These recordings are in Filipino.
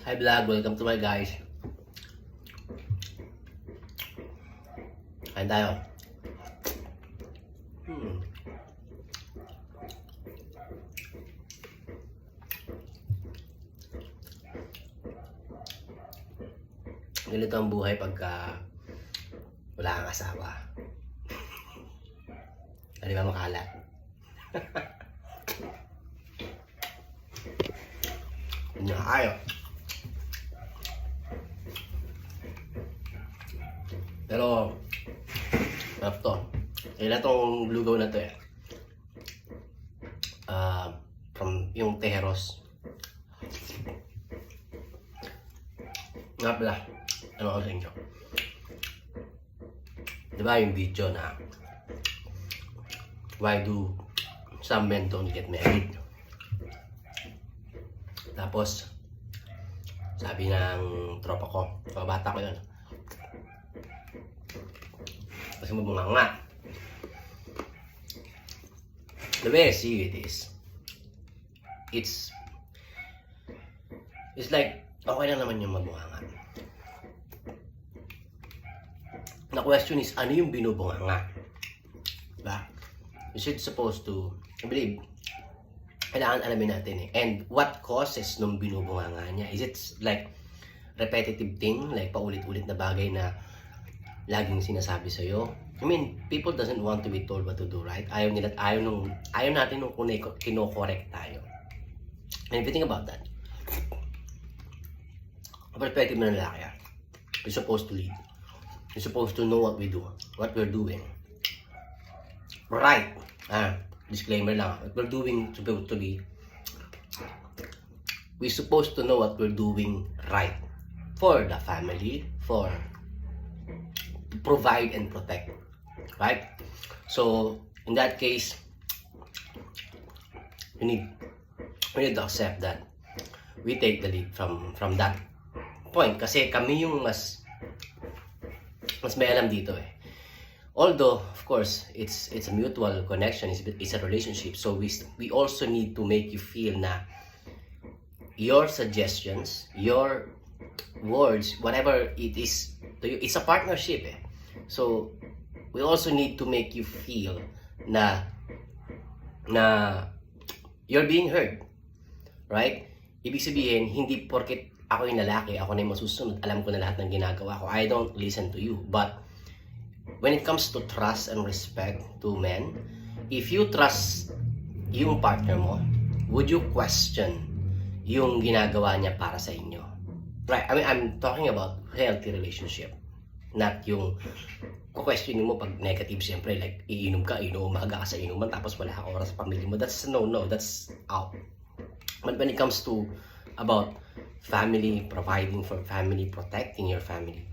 Hi vlog, welcome to my guys. Kain tayo. Ganito ang buhay pagka wala kang asawa. Di ba makalat? Hindi na kayo. Pero, sarap to. Kailan tong lugaw na to eh. From yung Tejeros. Nga pala, ano ako sa inyo? Diba yung video na why do some men don't get married? Tapos, sabi ng tropa ko, bata ko yun. Kasi mabunganga. The way I see it is, it's like, okay lang naman yung mabunganga. The question is, ano yung binubunganga? Diba? You should supposed to, I believe, kailangan alamin natin eh. And what causes nung binubunganga niya? Is it like repetitive thing? Like paulit-ulit na bagay na laging sinasabi sa'yo? I mean, people doesn't want to be told what to do, right? Ayaw natin nung kino-correct tayo. And if you think about that, perspective ng lalaki, you're supposed to lead. You're supposed to know what we do, what we're doing. Right. Disclaimer lang. What we're doing supposed to be, we're supposed to know what we're doing right. For the family, to provide and protect. Right? So, in that case, we need to accept that we take the lead from that point. Kasi kami yung mas may alam dito eh. Although, of course, it's a mutual connection, it's a relationship. So we also need to make you feel na your suggestions, your words, whatever it is to you, it's a partnership eh. So we also need to make you feel na you're being heard. Right? Ibig sabihin, hindi porket ako yung lalaki, ako na yung masusunod, alam ko na lahat ng ginagawa ko, I don't listen to you. But when it comes to trust and respect to men, if you trust yung partner mo, would you question yung ginagawa niya para sa inyo? Right, I mean, I'm talking about healthy relationship. Not yung questioning mo pag negative, siyempre, like, iinom umaga ka sa inuman, tapos wala kang oras sa pamilya mo. That's no, that's out. But when it comes to about family, providing for family, protecting your family,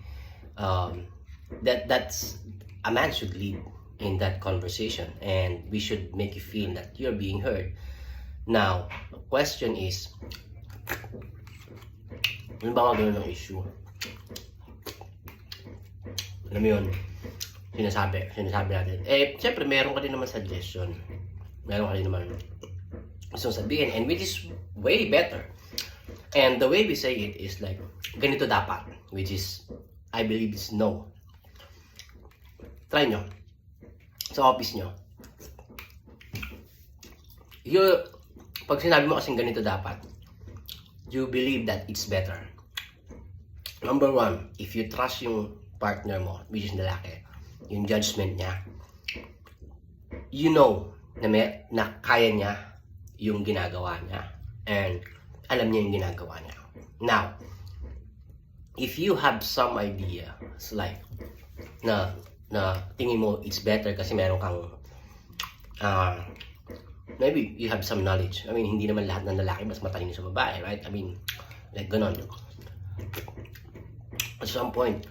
that's a man should lead in that conversation, and we should make you feel that you're being heard. Now, the question is, ano ba gano'n ng issue? Alam mo yun, sinasabi natin. Eh, siyempre, meron ka din naman suggestion. Meron ka din naman gusto sabihin, and which is way better. And the way we say it is like, ganito dapat, which is, I believe is no. Try nyo. Sa office nyo. Pag sinabi mo kasing ganito dapat, you believe that it's better. Number one, if you trust yung partner mo, which is lalaki, yung judgment niya, you know na kaya niya yung ginagawa niya, and alam niya yung ginagawa niya. Now, if you have some idea, it's like, na tingin mo it's better kasi meron kang, maybe you have some knowledge. I mean, hindi naman lahat ng lalaki mas matalino sa babae, right? I mean, like ganon. At some point,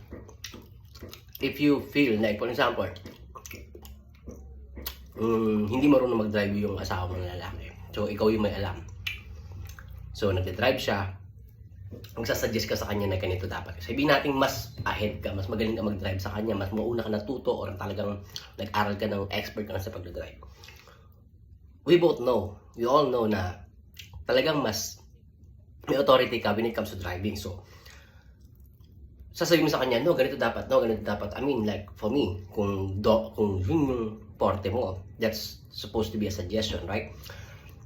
if you feel like, for example, hindi marunong mag-drive yung asawa mo na lalaki, so ikaw yung may alam. So nagde-drive siya, magsasuggest ka sa kanya na ganito dapat. Sabihin natin mas ahead ka, mas magaling ka mag-drive sa kanya, mas mauna ka natuto, or talagang nag-aral ka ng expert ka na sa pag-drive. We both know, we all know na talagang mas may authority ka when it comes to driving. So, sasabihin mo sa kanya, no, ganito dapat, no, ganito dapat. I mean, like, for me, kung yun yung porte mo, that's supposed to be a suggestion, right?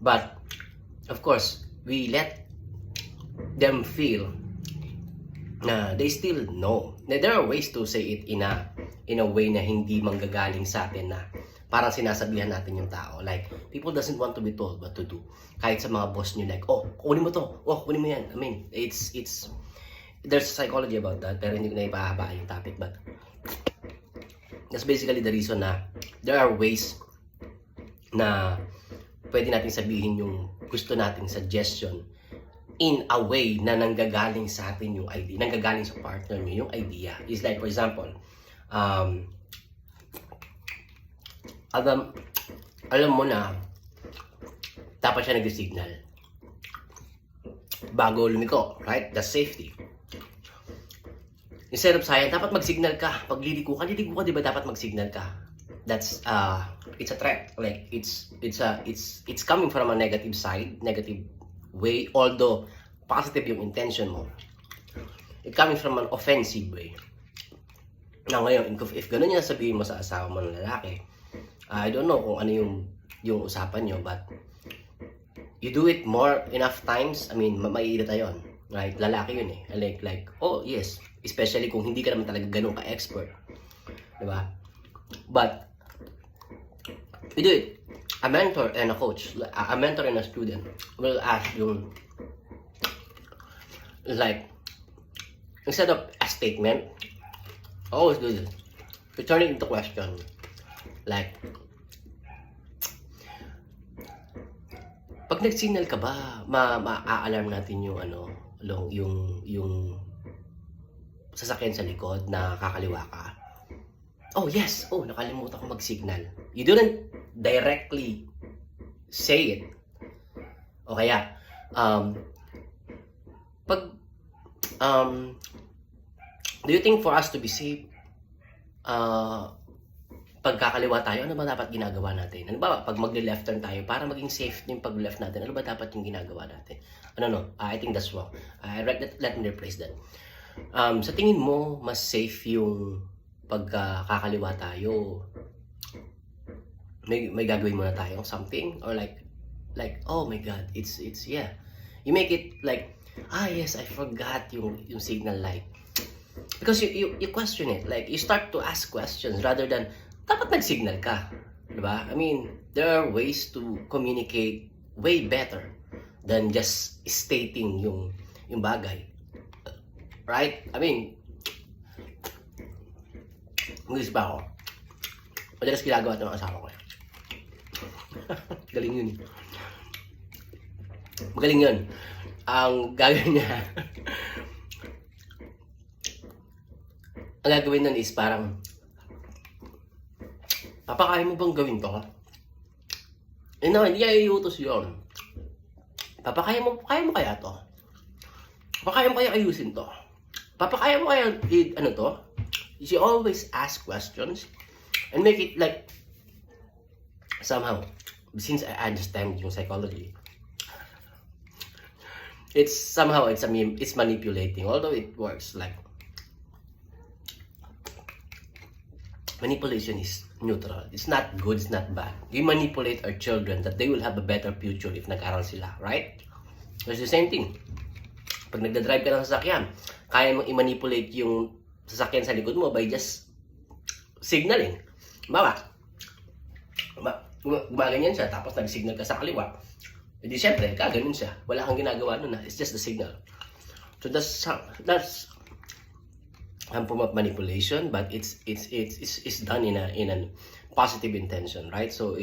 But, of course, we let them feel na they still know. There are ways to say it in a way na hindi manggagaling sa atin na parang sinasabihan natin yung tao. Like, people doesn't want to be told what to do. Kahit sa mga boss nyo, like, oh, kunin mo to. Oh, kunin mo yan. I mean, there's psychology about that, pero hindi ko na ipahabaan yung topic. But, that's basically the reason na there are ways na pwede natin sabihin yung gusto nating suggestion in a way na nanggagaling sa atin yung idea, nanggagaling sa partner nyo yung idea. Is like, for example, alam mo na dapat siya nag-signal bago lumiko, right? That's safety. Instead of saying, dapat mag-signal ka. Pag liliko ka, di ba dapat mag-signal ka? That's, it's a threat. Like, it's coming from a negative side, negative way, although positive yung intention mo. It coming from an offensive way. Na ngayon, if ganun yung sabihin mo sa asawa mo ng lalaki, I don't know kung ano yung usapan nyo, but you do it more enough times, I mean, maiirita yun. Right? Lalaki yun eh. Like, oh yes, especially kung hindi ka naman talaga ganun ka-expert. Diba? But, you do it. A mentor and a coach, a mentor and a student will ask you, like, instead of a statement, always do this. You turn it into question. Like, pag nag-signal ka ba, ma-alarm natin yung yung sasakyan sa likod na kakaliwa ka. Oh yes, oh nakalimutan ko mag-signal. You didn't directly say it. O kaya, do you think for us to be safe, pag kakaliwa tayo, ano ba dapat ginagawa natin? Ano ba, pag magle-left turn tayo, para maging safe yung pag-left natin, ano ba dapat yung ginagawa natin? I think that's wrong. Let me replace that. Sa tingin mo, mas safe yung pagkakaliwa tayo, may gagawin muna tayong something? Or like, oh my God, it's yeah. You make it like, yes, I forgot yung signal light. Because you question it. Like, you start to ask questions rather than, dapat nag-signal ka. Diba? I mean, there are ways to communicate way better than just stating yung bagay. Right? I mean, mag-isip pa ako. Madalas ginagawa ito ng asawa ko. Galing yun. Magaling yun. Ang gagawin niya, ang gagawin nun is parang, Papa, kaya mo bang gawin to? No, hindi niya iutos yun. Papa, kaya mo kaya to? Papa, kaya mo kaya ayusin to? Papa, kaya mo kaya, to? She always ask questions and make it like, somehow, since I understand yung psychology, it's manipulating, although it works. Like, manipulation is neutral. It's not good, it's not bad. We manipulate our children that they will have a better future if nag-aral sila, right? It's the same thing. Pag nagda-drive ka ng sasakyan, kaya mo i-manipulate yung sasakyan sa likod mo by just signaling. Gumaganyan siya, tapos nag-signal ka sa kaliwa. Hindi siyempre, kaganon siya. Wala kang ginagawa nun. It's just the signal. So that's a form of manipulation, but it's done in a positive intention, right? So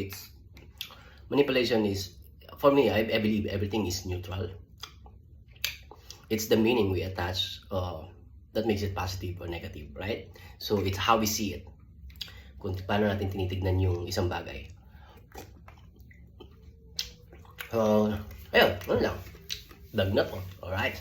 manipulation is, for me, I believe everything is neutral. It's the meaning we attach that makes it positive or negative, right? So it's how we see it. Kung paano natin tinitignan yung isang bagay. Ayun, ano lang. Dag na po. Alright.